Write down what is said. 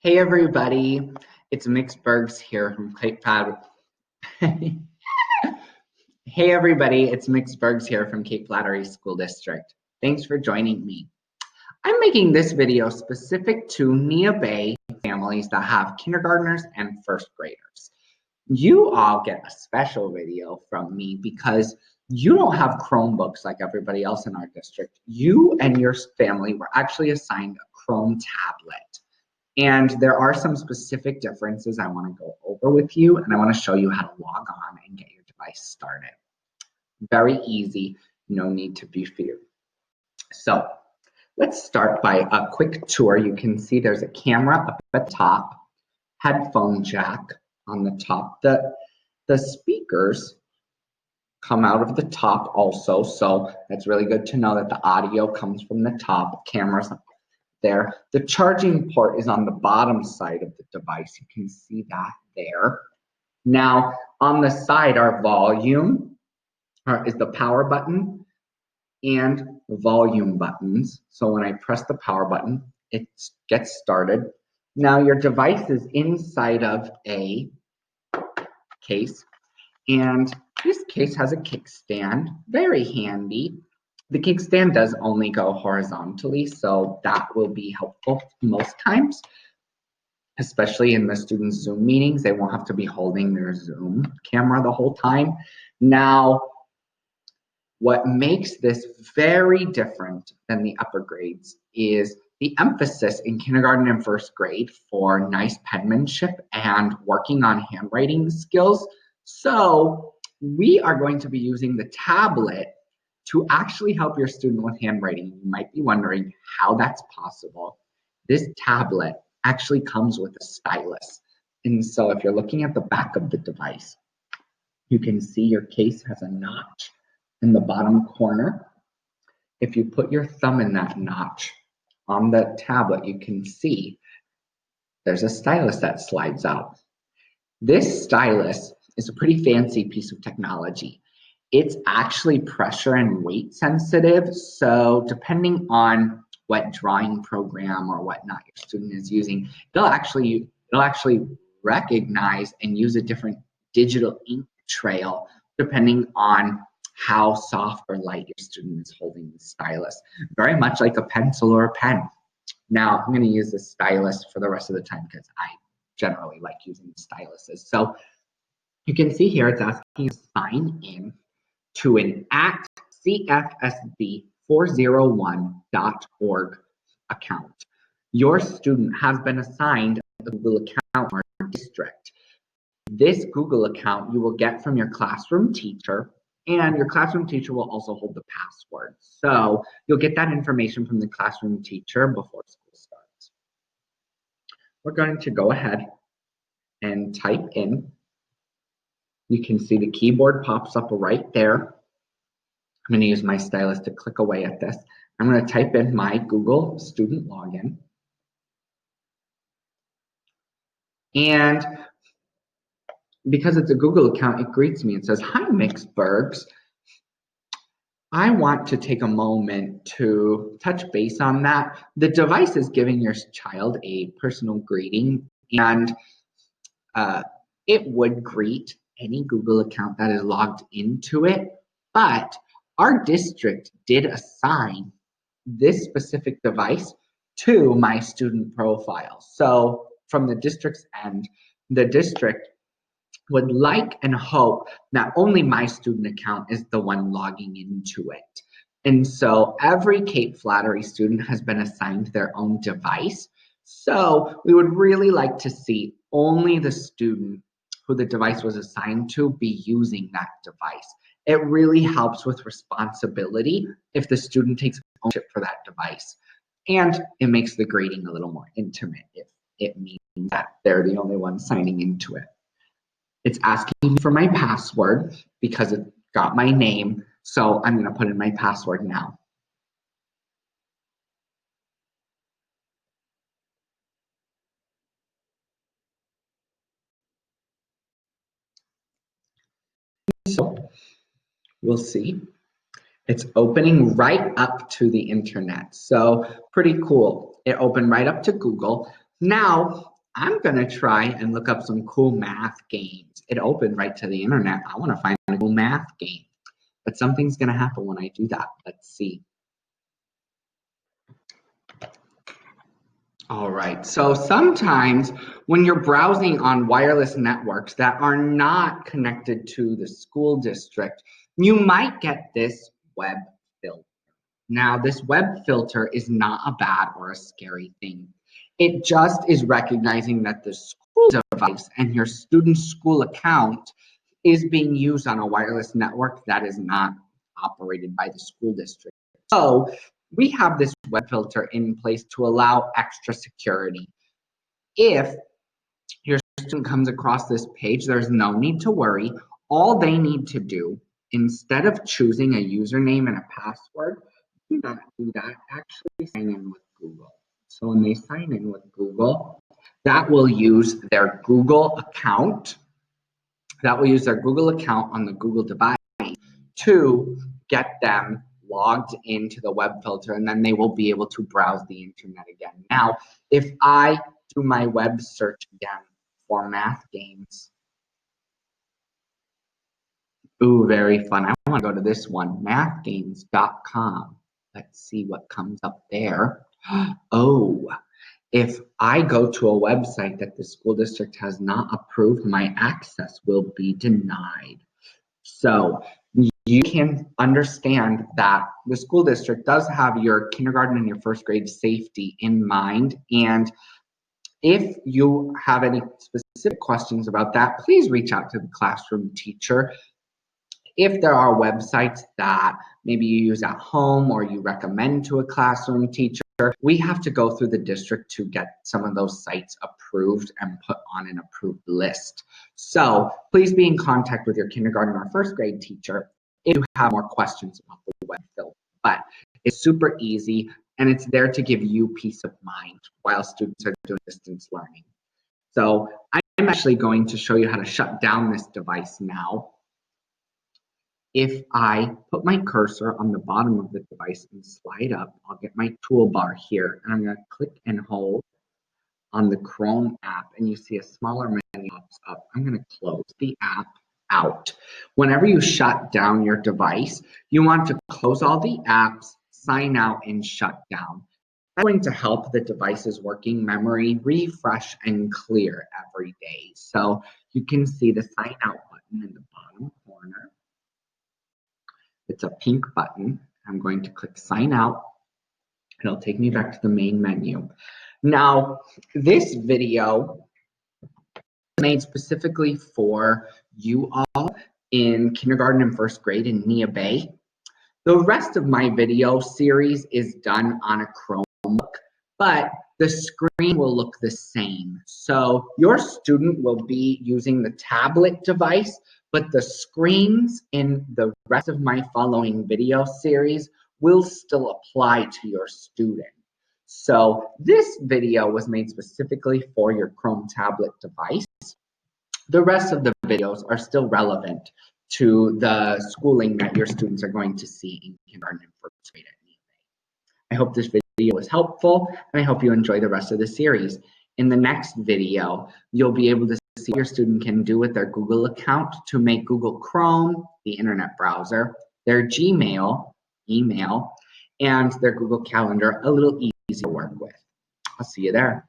Hey everybody, it's Mixbergs here from Cape Flattery. Hey everybody, it's Mixbergs here from Cape Flattery School District. Thanks for joining me. I'm making this video specific to NBES families that have kindergartners and first graders. You all get a special video from me because you don't have Chromebooks like everybody else in our district. You and your family were actually assigned a Chrome tablet. And there are some specific differences I want to go over with you, and I want to show you how to log on and get your device started. Very easy, no need to be feared. So let's start by a quick tour. You can see there's a camera up at the top, headphone jack on the top. The speakers come out of the top also, so that's really good to know that the audio comes from the top, cameras there. The charging port is on the bottom side of the device. You can see that there. Now, on the side, our volume is the power button and the volume buttons. So when I press the power button, it gets started. Now, your device is inside of a case, and this case has a kickstand, very handy. The kickstand does only go horizontally, so that will be helpful most times, especially in the students' Zoom meetings. They won't have to be holding their Zoom camera the whole time. Now, what makes this very different than the upper grades is the emphasis in kindergarten and first grade for nice penmanship and working on handwriting skills. So we are going to be using the tablet to actually help your student with handwriting. You might be wondering how that's possible. This tablet actually comes with a stylus. And so if you're looking at the back of the device, you can see your case has a notch in the bottom corner. If you put your thumb in that notch on the tablet, you can see there's a stylus that slides out. This stylus is a pretty fancy piece of technology. It's actually pressure and weight sensitive, so depending on what drawing program or whatnot your student is using, it'll actually recognize and use a different digital ink trail depending on how soft or light your student is holding the stylus. Very much like a pencil or a pen. Now, I'm going to use the stylus for the rest of the time because I generally like using the styluses. So you can see here it's asking you to sign in to an cfsd401.org account. Your student has been assigned a Google account for our district. This Google account you will get from your classroom teacher, and your classroom teacher will also hold the password. So you'll get that information from the classroom teacher before school starts. We're going to go ahead and type in. You can see the keyboard pops up right there. I'm going to use my stylus to click away at this. I'm going to type in my Google student login. And because it's a Google account, it greets me and says, "Hi, Mixbergs. I want to take a moment to touch base on that. The device is giving your child a personal greeting, and it would greet any Google account that is logged into it, but our district did assign this specific device to my student profile. So from the district's end, the district would like and hope that only my student account is the one logging into it. And so every Cape Flattery student has been assigned their own device. So we would really like to see only the student who the device was assigned to be using that device. It really helps with responsibility if the student takes ownership for that device. And it makes the grading a little more intimate if it means that they're the only one signing into it. It's asking me for my password because it got my name, so I'm going to put in my password now. So we'll see. It's opening right up to the internet. So pretty cool. It opened right up to Google. Now, I'm gonna try and look up some cool math games. It opened right to the internet. I wanna find a cool math game, but something's gonna happen when I do that. Let's see. All right, so sometimes when you're browsing on wireless networks that are not connected to the school district, you might get this web filter. Now, this web filter is not a bad or a scary thing. It just is recognizing that the school device and your student's school account is being used on a wireless network that is not operated by the school district. So we have this web filter in place to allow extra security. If your student comes across this page, there's no need to worry. All they need to do, instead of choosing a username and a password, do not do that. Actually sign in with Google. So when they sign in with Google, that will use their Google account. That will use their Google account on the Google device to get them logged into the web filter, and then they will be able to browse the internet again. Now, if I do my web search again for math games, ooh, very fun. I want to go to this one, mathgames.com. Let's see what comes up there. Oh, if I go to a website that the school district has not approved, my access will be denied. So you can understand that the school district does have your kindergarten and your first grade safety in mind. And if you have any specific questions about that, please reach out to the classroom teacher. If there are websites that maybe you use at home or you recommend to a classroom teacher, we have to go through the district to get some of those sites approved and put on an approved list. So please be in contact with your kindergarten or first grade teacher if you have more questions about the web filter. But it's super easy and it's there to give you peace of mind while students are doing distance learning. So I'm actually going to show you how to shut down this device now. If I put my cursor on the bottom of the device and slide up, I'll get my toolbar here, and I'm going to click and hold on the Chrome app, and you see a smaller menu pops up. I'm going to close the app out. Whenever you shut down your device, you want to close all the apps, sign out, and shut down. That's going to help the device's working memory refresh and clear every day. So you can see the sign out button in the bottom corner. It's a pink button. I'm going to click sign out. It'll take me back to the main menu. Now, this video is made specifically for you all in kindergarten and first grade in Nia Bay. The rest of my video series is done on a Chromebook, but the screen will look the same. So your student will be using the tablet device, but the screens in the rest of my following video series will still apply to your student. So this video was made specifically for your Chrome tablet device. The rest of the videos are still relevant to the schooling that your students are going to see in kindergarten and first grade at NBES. I hope this video was helpful, and I hope you enjoy the rest of the series. In the next video, you'll be able to see what your student can do with their Google account to make Google Chrome, the internet browser, their Gmail, email, and their Google Calendar a little easier to work with. I'll see you there.